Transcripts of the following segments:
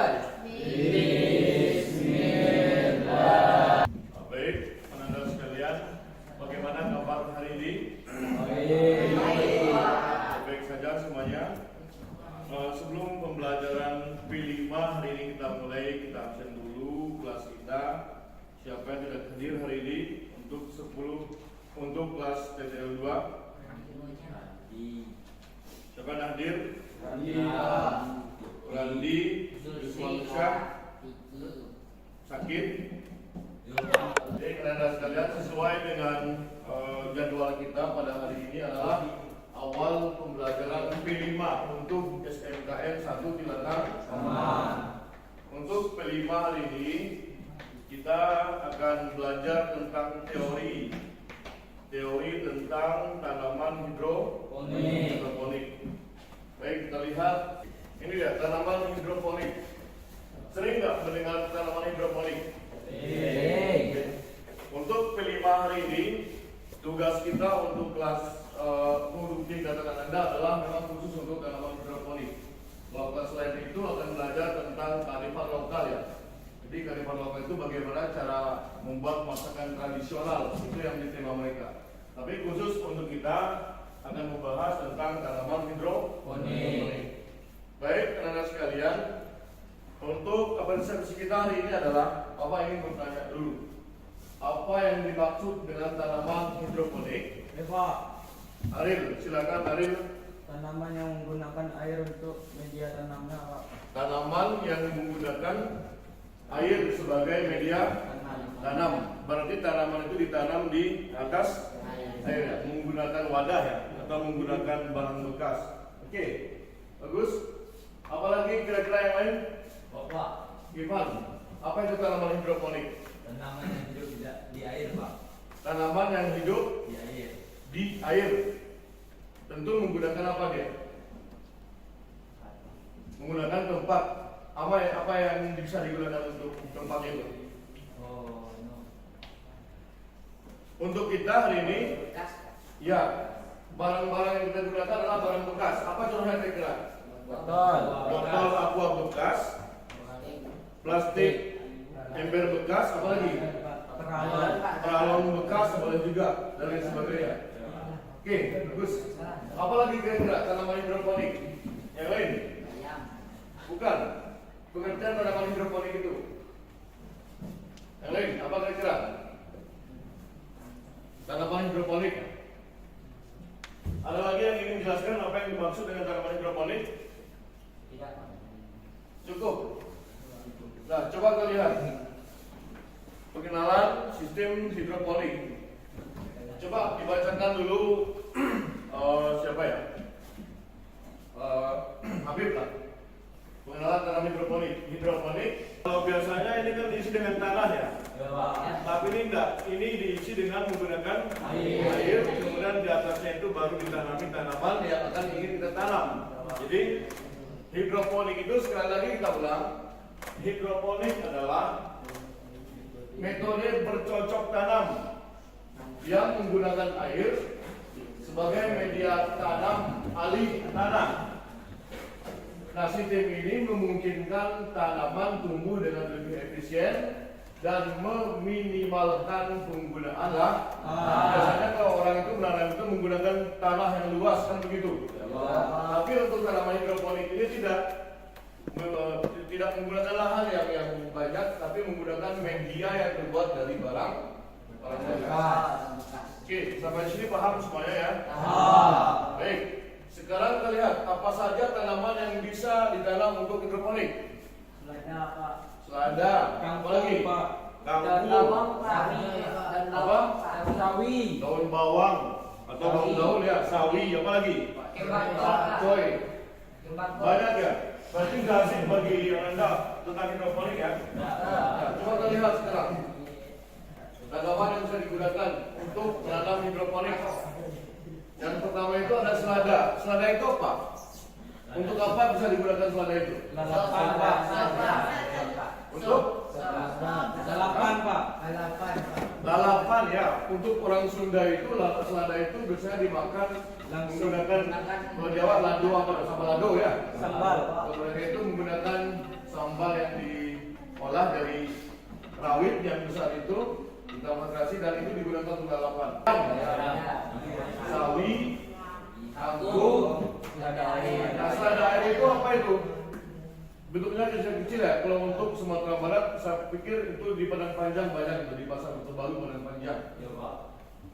awal. Bismillah. Baik, teman-teman sekalian, bagaimana kabar hari ini? Baik saja semuanya. Sebelum pembelajaran P5 hari ini kita mulai, kita absen dulu kelas kita. Siapa yang tidak hadir hari ini untuk 10 untuk kelas TTL 2? Siapa yang hadir? Randi, Yuswan Syah, sakit. Jadi teman-teman sekalian, sesuai dengan jadwal kita pada hari ini adalah awal pembelajaran P5 untuk SMKN 1 Cilacap. Untuk P5 hari ini kita akan belajar tentang teori tentang tanaman hidroponik. Baik, kita lihat ini ya, tanaman hidroponik. Sering nggak mendengar tanaman hidroponik? Untuk P5 hari ini tugas kita untuk kelas untuk dikatakan Anda adalah memang khusus untuk tanaman hidroponik. Kalau kelas lain itu akan belajar tentang kearifan lokal ya. Jadi kearifan lokal itu bagaimana cara membuat masakan tradisional, itu yang di tema mereka. Tapi khusus untuk kita akan membahas tentang tanaman hidroponik. Baik, teman-teman sekalian, untuk konsepsi kita hari ini adalah Bapak ingin bertanya dulu, apa yang dimaksud dengan tanaman hidroponik? Pak, Aril, silakan Aril. tanaman yang menggunakan air untuk media tanamnya, Pak. Tanaman yang menggunakan air sebagai media tanam. Berarti tanaman itu ditanam di atas air ya, menggunakan wadah ya, atau menggunakan barang bekas. Oke, bagus. Apalagi kira-kira yang lain? Bapak, Ivan, apa itu tanaman hidroponik? tanaman yang hidup di air, Pak. Tanaman yang hidup Di air. di air. Tentu menggunakan apa dia? Menggunakan tempat. Apa yang bisa digunakan untuk tempat itu? Oh, no. Untuk kita hari ini, ya, barang-barang yang kita gunakan adalah barang bekas. Apa contohnya kira-kira? Botol aqua bekas, plastik, ember bekas, apa lagi? Peralon bekas, boleh juga, dan lain sebagainya. Oke, bagus. Apalagi kira-kira tanaman hidroponik? Yang lain? Bukan. Pengertian tanaman hidroponik itu. Yang lain, apa kira-kira? Tanaman hidroponik. Ada lagi yang ingin menjelaskan apa yang dimaksud dengan tanaman hidroponik? Cukup. Nah, coba kita lihat pengenalan sistem hidroponik. Coba dibacakan dulu siapa ya? Habib lah. Pengenalan tanaman hidroponik. Kalau biasanya ini kan diisi dengan tanah ya. Tapi ini enggak. Ini diisi dengan menggunakan air. Kemudian di atasnya itu baru ditanami tanaman yang akan ingin kita tanam. Jadi hidroponik itu sekali lagi kita ulang. Hidroponik adalah metode bercocok tanam yang menggunakan air sebagai media tanam alih tanah. Nah, sistem ini memungkinkan tanaman tumbuh dengan lebih efisien dan meminimalkan penggunaan lahan. Biasanya kalau orang itu menanam itu menggunakan tanah yang luas kan begitu. Tapi untuk tanaman hidroponik ini tidak menggunakan lahan yang banyak, tapi menggunakan media yang terbuat dari barang bekas. Oke, sampai sini paham semuanya ya? Baik. Sekarang kita lihat apa saja tanaman yang bisa ditanam untuk hidroponik. Selada, apa lagi? Kangkung, Sawi, daun bawang atau daun-daun ya, sawi, apa lagi? Coy. Banyak ya. Berarti nggak asing bagi yang Anda tentang hidroponik ya. Coba kita lihat sekarang tanaman yang bisa digunakan untuk menanam hidroponik. Yang pertama itu ada selada. Selada itu apa? Untuk apa bisa digunakan selada itu? lalapan, Pak. Untuk Lalapan, Pak. lalapan ya. Untuk orang Sunda itu selada itu biasanya dimakan menggunakan, kalau Jawa lado apa? Sambal lado ya. Sambal. Kalau mereka itu menggunakan sambal vegetasi dan itu digunakan untuk tanaman. Sawi, anggur, Ada air. nah selada air itu apa itu? Bentuknya kecil-kecil ya. Kalau untuk Sumatera Barat, saya pikir itu di Padang Panjang banyak itu di pasar Baru Padang Panjang. Ya Pak.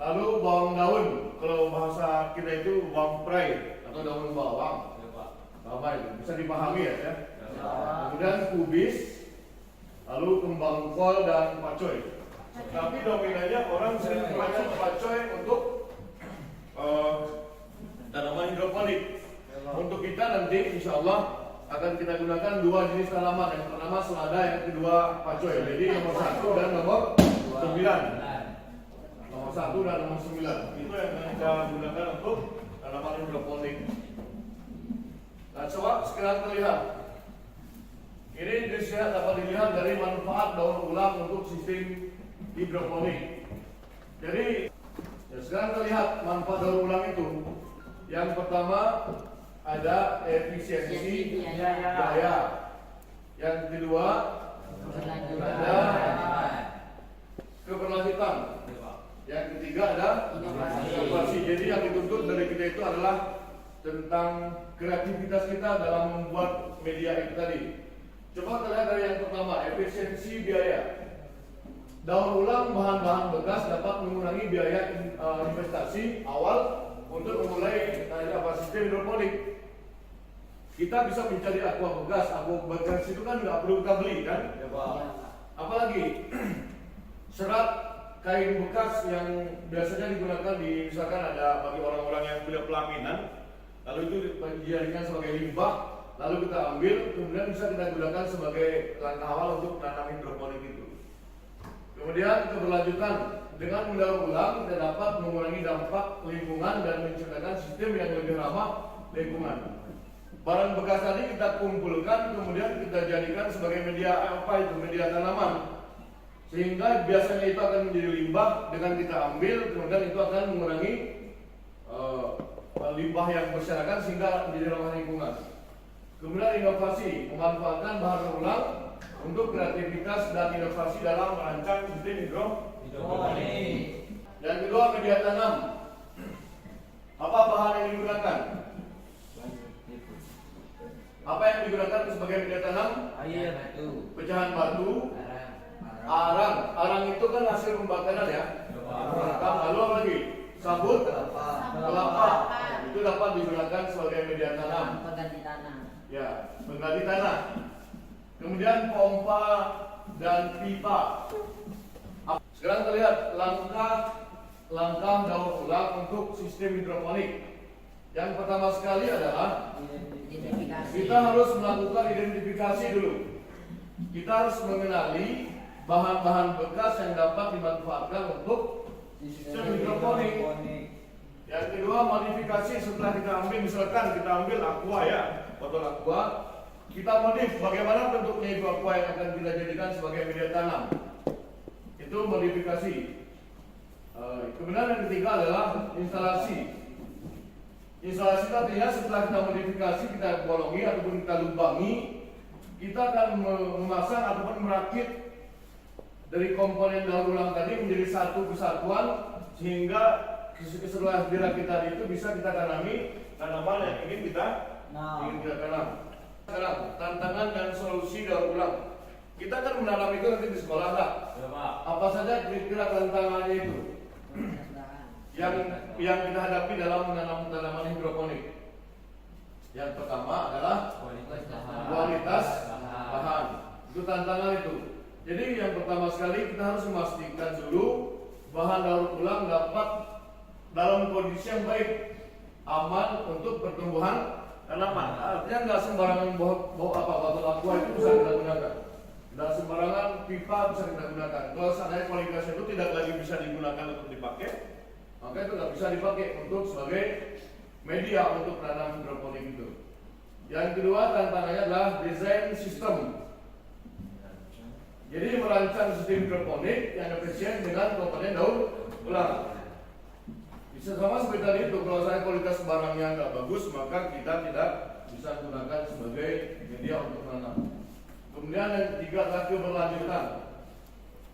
Lalu bawang daun, kalau bahasa kita itu bawang prai atau daun bawang, Ya Pak. sama itu bisa dipahami ya. Ya. Kemudian kubis, lalu kembang kol dan pacoy. Tapi dominannya orang sering memakai pacoy untuk tanaman hidroponik. Untuk kita nanti insya Allah akan kita gunakan dua jenis tanaman. Yang pertama selada, yang kedua pacoy. Jadi nomor 1 dan nomor 9. Nomor 1 dan nomor 9 itu yang akan kita gunakan untuk tanaman hidroponik. Nah, coba sekarang terlihat. Ini dilihat dapat dilihat dari manfaat daur ulang untuk sistem hidroponik. Jadi, ya sekarang terlihat manfaat daur ulang itu. Yang pertama ada efisiensi daya. Yang kedua ada keberlanjutan. Ya Pak. Yang ketiga ada inovasi. Jadi yang dituntut dari kita itu adalah tentang kreativitas kita dalam membuat media itu tadi. Coba kita lihat dari yang pertama, efisiensi biaya. Daur ulang bahan-bahan bekas dapat mengurangi biaya investasi awal untuk memulai sistem hidroponik. Kita bisa mencari aqua bekas itu kan nggak perlu kita beli kan? Ya Pak. Apalagi serat kain bekas yang biasanya digunakan di misalkan ada bagi orang-orang yang punya pelaminan, lalu itu dijadikan sebagai limbah, lalu kita ambil, kemudian bisa kita gunakan sebagai langkah awal untuk menanam hidroponik itu. Kemudian keberlanjutan, dengan mendaur ulang kita dapat mengurangi dampak lingkungan dan menciptakan sistem yang lebih ramah lingkungan. Barang bekas tadi kita kumpulkan, kemudian kita jadikan sebagai media media tanaman. Sehingga biasanya itu akan menjadi limbah, dengan kita ambil, kemudian itu akan mengurangi limbah yang berserakan sehingga menjadi ramah lingkungan. Kemudian inovasi, memanfaatkan bahan ulang untuk kreativitas dan inovasi dalam merancang sistem Hidroponik. Yang kedua, media tanam. Apa bahan yang digunakan? Apa yang digunakan sebagai media tanam? Air. Pecahan batu, arang. Arang itu kan hasil pembakaran ya. Lalu apa lagi? Sabut, kelapa. Itu dapat digunakan sebagai media tanam. Pengganti tanah. Ya, menggali tanah. Kemudian pompa dan pipa. Sekarang terlihat langkah daur ulang untuk sistem hidroponik. Yang pertama sekali adalah Identifikasi. kita harus melakukan identifikasi dulu. Kita harus mengenali bahan-bahan bekas yang dapat dimanfaatkan untuk sistem hidroponik. Yang kedua, modifikasi. Setelah kita ambil, misalkan kita ambil aqua ya, botol aqua, kita modif bagaimana bentuknya itu aqua yang akan kita jadikan sebagai media tanam. Itu modifikasi. Kemudian yang ketiga adalah instalasi. Instalasi artinya setelah kita modifikasi, kita bolongi ataupun kita lubangi, kita akan memasang ataupun merakit dari komponen daur ulang tadi menjadi satu kesatuan, sehingga setelah dirakit tadi itu bisa kita tanami tanaman yang ingin kita tanam. Sekarang tantangan dan solusi daur ulang. Kita kan menanam itu nanti di sekolah lah. Ya Pak. Apa saja kira-kira tantangannya itu yang kita hadapi dalam menanam tanaman hidroponik? Yang pertama adalah kualitas bahan. Itu tantangan itu. Jadi yang pertama sekali kita harus memastikan dulu bahan daur ulang dapat dalam kondisi yang baik, aman untuk pertumbuhan tanaman. Artinya nggak sembarangan botol aqua itu bisa kita gunakan. Dan sembarangan pipa bisa kita gunakan. Kalau seandainya kualitasnya itu tidak lagi bisa digunakan untuk dipakai, maka itu nggak bisa dipakai untuk sebagai media untuk menanam hidroponik itu. Yang kedua tantangannya adalah desain sistem. Jadi merancang sistem hidroponik yang efisien dengan komponen daur ulang. Bisa sama seperti tadi itu, kalau saya kualitas barangnya nggak bagus, maka kita tidak bisa gunakan sebagai media untuk menanam. Kemudian yang ketiga adalah keberlanjutan.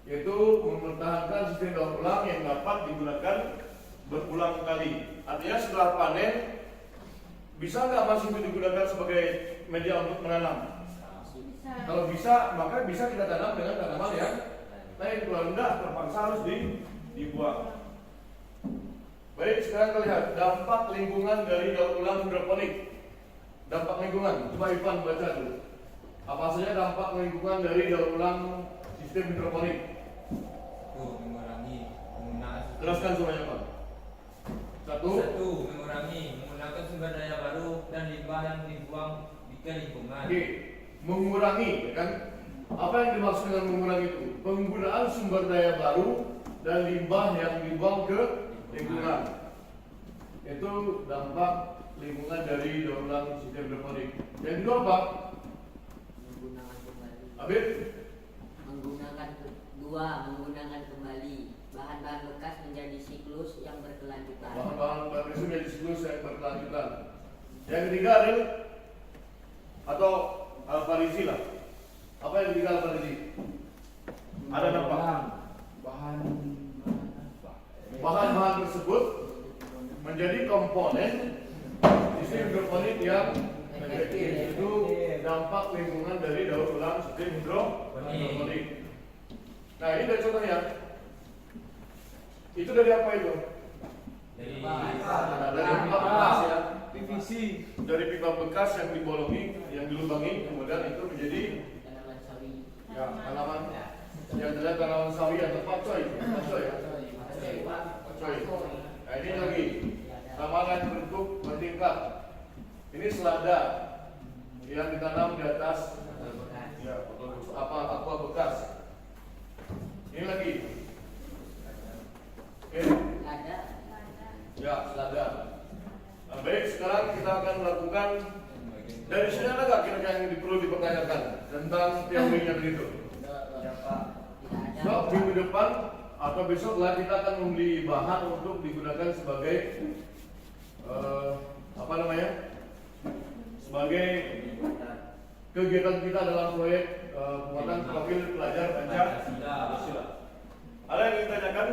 yaitu mempertahankan sistem daur ulang yang dapat digunakan berulang kali. Artinya setelah panen bisa nggak masih digunakan sebagai media untuk menanam? Kalau bisa, maka bisa kita tanam dengan tanaman yang lain. Kalau enggak, terpaksa harus dibuang. Baik, sekarang kita lihat dampak lingkungan dari daur ulang hidroponik. Dampak lingkungan, coba Ivan baca dulu. Apa saja dampak lingkungan dari daur ulang sistem hidroponik? Mengurangi penggunaan. Jelaskan semuanya, Pak. Satu, mengurangi menggunakan sumber daya baru dan limbah yang dibuang ke lingkungan. Oke, mengurangi, ya kan? Apa yang dimaksud dengan mengurangi itu? Penggunaan sumber daya baru dan limbah yang dibuang ke lingkungan. Itu dampak lingkungan dari daur ulang sistem hidroponik. Yang kedua apa? Menggunakan kembali. Abid? Menggunakan kembali bahan-bahan bekas menjadi siklus yang berkelanjutan. Bahan-bahan bekas menjadi siklus yang berkelanjutan. Yang ketiga adalah atau Al-Farizi lah. Apa yang ketiga Al-Farizi? Ada dampak. Bahan-bahan tersebut menjadi komponen sistem hidroponik yang efektif. Itu dampak lingkungan dari daur ulang sistem hidroponik. Nah, ini dari contohnya. Itu dari apa itu? Dari Dari pipa bekas ya. PVC. Dari pipa bekas yang dibolongi, yang dilubangi, kemudian itu menjadi Tanaman sawi. ya tanaman yang terlihat tanaman sawi atau pakcoy. Pakcoy ya. Pakcoy. Nah, ini lagi tanaman bentuk bertingkat. Ini selada yang ditanam di atas ya aqua bekas. Ini lagi. Oke. Ada. Ya, selada. Nah, baik, sekarang kita akan melakukan dari sini ada nggak kira-kira yang perlu dipertanyakan tentang teorinya begitu? Ya, Pak. Tidak ada. So, minggu depan atau besok lah kita akan membeli bahan untuk digunakan sebagai apa namanya? Sebagai kegiatan kita dalam proyek penguatan profil pelajar Pancasila. Ada yang ingin ditanyakan?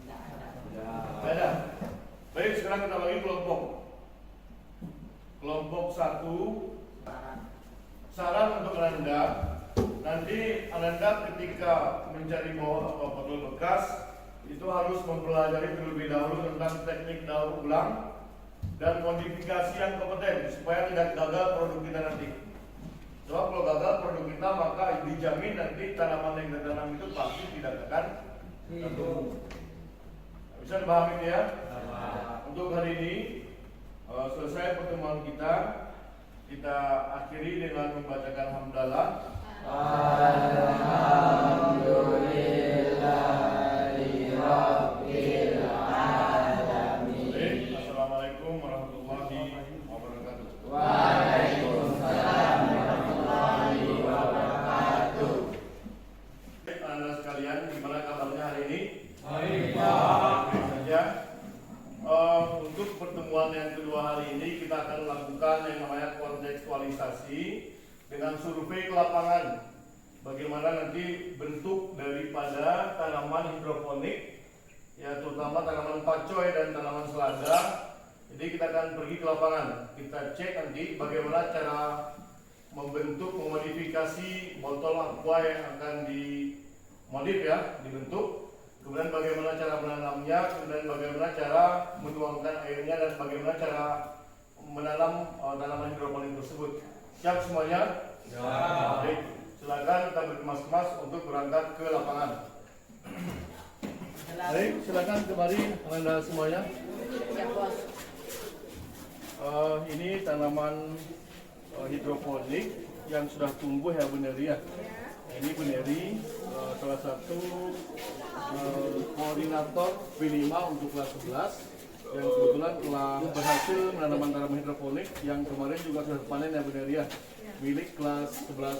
Tidak ada. Tidak ada. Baik, sekarang kita bagi kelompok. Kelompok 1, saran untuk Ananda. Nanti Ananda ketika mencari botol bekas itu harus mempelajari terlebih dahulu tentang teknik daur ulang dan modifikasi yang kompeten supaya tidak gagal produk kita nanti. Sebab kalau gagal produk kita maka dijamin nanti tanaman yang ditanam itu pasti tidak akan tumbuh. Bisa dipahami ya? Untuk hari ini selesai pertemuan kita akhiri dengan membacakan hamdalah. Alhamdulillahirabbil alamin. Assalamualaikum warahmatullahi wabarakatuh. Waalaikumsalam warahmatullahi wabarakatuh. Anda sekalian, gimana kabarnya hari ini? Baik, Baik saja. Untuk pertemuan yang kedua hari ini kita akan melakukan yang namanya kontekstualisasi dengan survei ke lapangan. Bagaimana nanti bentuk daripada tanaman hidroponik, ya terutama tanaman pakcoy dan tanaman selada. Jadi kita akan pergi ke lapangan. Kita cek nanti bagaimana cara membentuk, memodifikasi botol aqua yang akan dimodif ya, dibentuk. Kemudian bagaimana cara menanamnya, kemudian bagaimana cara menuangkan airnya, dan bagaimana cara menanam tanaman hidroponik tersebut. Siap semuanya? Ya. Baik, silakan kita berkemas-kemas untuk berangkat ke lapangan. Baik, silakan kembali Anda semuanya. Ya, Bos. Ini tanaman hidroponik yang sudah tumbuh ya benar ya. Ini Buneri, salah satu koordinator P5 untuk kelas 11 yang kebetulan telah berhasil menanam tanaman hidroponik yang kemarin juga sudah panen ya Buneri ya, milik kelas 11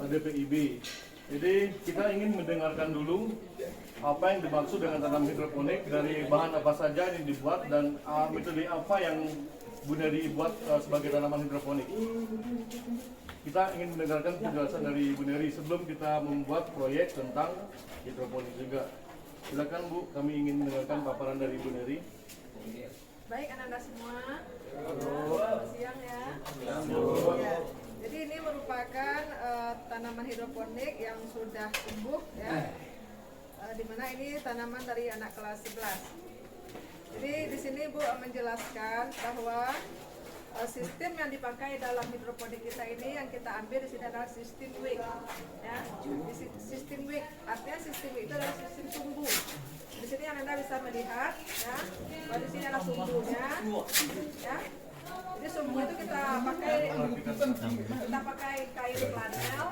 DPIB. Jadi kita ingin mendengarkan dulu apa yang dimaksud dengan tanaman hidroponik, dari bahan apa saja yang dibuat dan metode apa yang Bu Neri buat sebagai tanaman hidroponik? Kita ingin mendengarkan penjelasan dari Bu Neri sebelum kita membuat proyek tentang hidroponik juga. Silakan Bu, kami ingin mendengarkan paparan dari Bu Neri. Baik anak-anak semua, selamat siang ya. Ya, jadi ini merupakan tanaman hidroponik yang sudah tumbuh ya. Di mana ini tanaman dari anak kelas 11. Jadi di sini Bu menjelaskan bahwa sistem yang dipakai dalam hidroponik kita ini yang kita ambil di sini adalah sistem wick ya. Sistem wick artinya sistem wick itu adalah sistem sumbu. Di sini Anda bisa melihat ya, bahwa di sini ada sumbunya ya. Jadi sumbu itu kita pakai kayu flanel.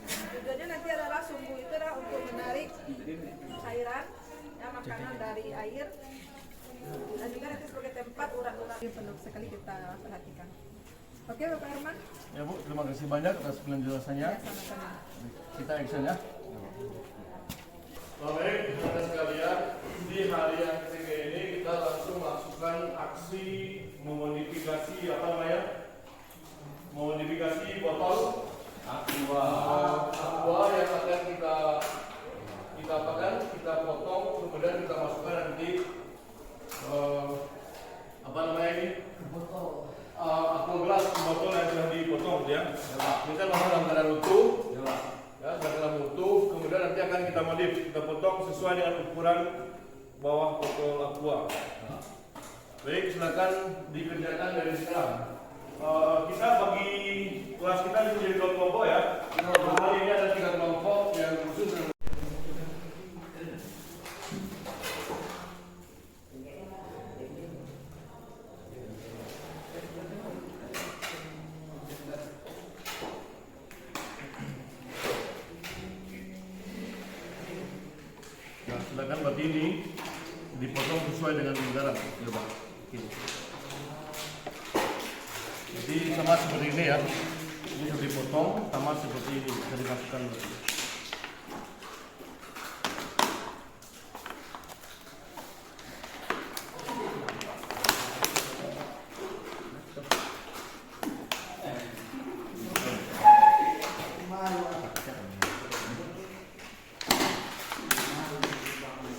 Tujuannya nanti adalah sumbu itu adalah untuk menarik cairan ya, makanan dari air, dan juga nanti sebagai tempat urat-urat yang perlu sekali kita perhatikan. Oke Bapak Herman? Ya Bu, terima kasih banyak atas penjelasannya. Ya, sama-sama. Kita action ya. Baik, teman-teman sekalian, di hari yang ketiga ini kita langsung melakukan aksi memodifikasi apa namanya? Memodifikasi botol aqua yang akan kita apakan, kita potong, kemudian kita masukkan nanti apa namanya ini? Aqua gelas botol yang sudah dipotong ya. Ini kan masih dalam keadaan utuh. Ya, dalam utuh, kemudian nanti akan kita modif, kita potong sesuai dengan ukuran bawah botol aqua. Baik, silakan dikerjakan dari sekarang. Kita bagi kelas kita menjadi dua kelompok ya. Hari ini ada 3 kelompok yang khusus. Silakan bagi ini dipotong sesuai dengan garam, ya Pak. Jadi sama seperti ini ya. Ini sudah dipotong sama seperti ini, bisa dimasukkan lagi.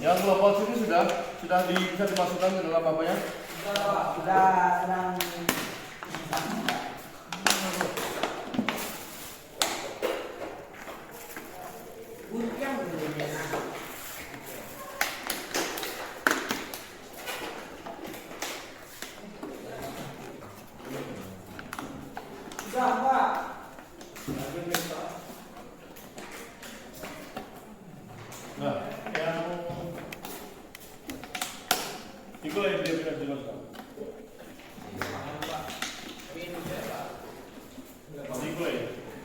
Yang kelompok sini sudah bisa dimasukkan ke dalam apa ya? Sudah. Nah, yang itu yang dia bisa jelaskan.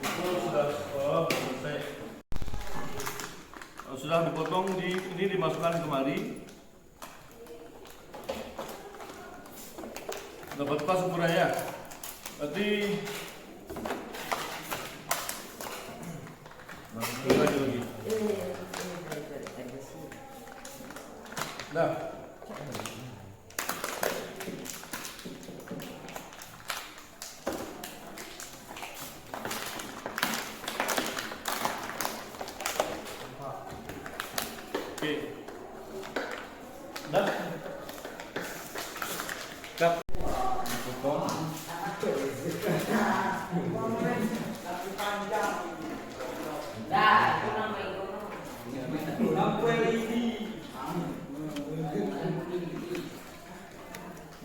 Itu sudah selesai. Sudah dipotong, ini dimasukkan kemari. Dapat pas ukurannya. Berarti lagi. Nah. Oke. Nah. Kap. Dipotong.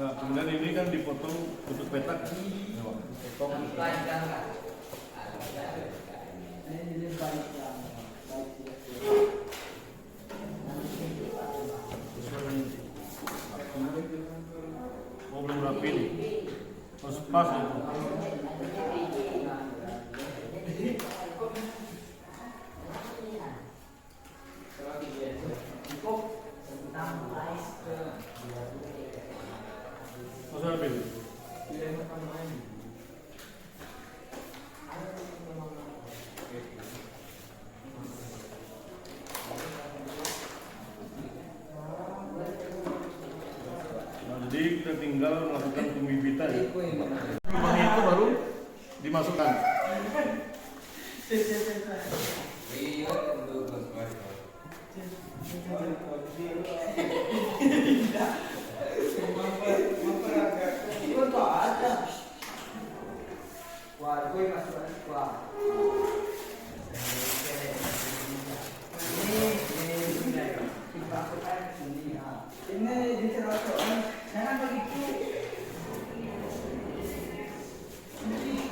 Nah, kemudian ini kan dipotong bentuk petak. Dipotong. Oh, belum rapi nih. Harus pas itu. Harus rapi. Jadi kita tinggal melakukan pembibitan kita ya. Lubangnya itu baru dimasukkan.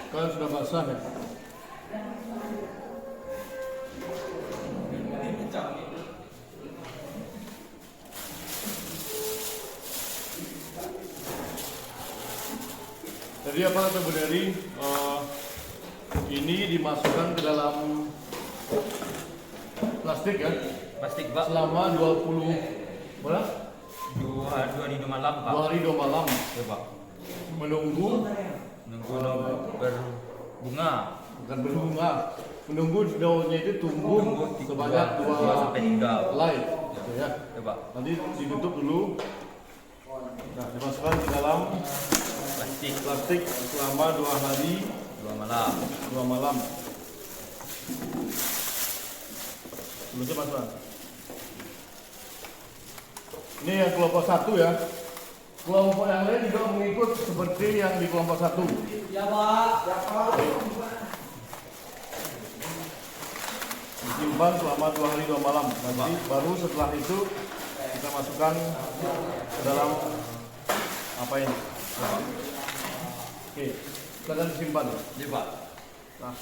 Kalian sudah basah ya? Jadi apa kata Bu Dery? Ini dimasukkan ke dalam plastik ya? Plastik Pak. Selama 20 berapa? 2 hari 2 malam Pak. 2 hari 2 malam Ya Pak. menunggu berbunga. bukan berbunga, menunggu daunnya itu tumbuh sebanyak 2 sampai 3 helai gitu ya. Ya Pak. Nanti ditutup dulu. Nah, dimasukkan ke dalam plastik selama 2 hari 2 malam. 2 malam. Belum masukkan. Ini yang kelompok 1 ya. Kelompok yang lain juga mengikut seperti yang di kelompok 1. Ya Pak, ya Pak. Disimpan selama 2 hari 2 malam. Nanti baru setelah itu kita masukkan ke dalam apa ini? Oke, kita akan disimpan. Ya Pak. Nah,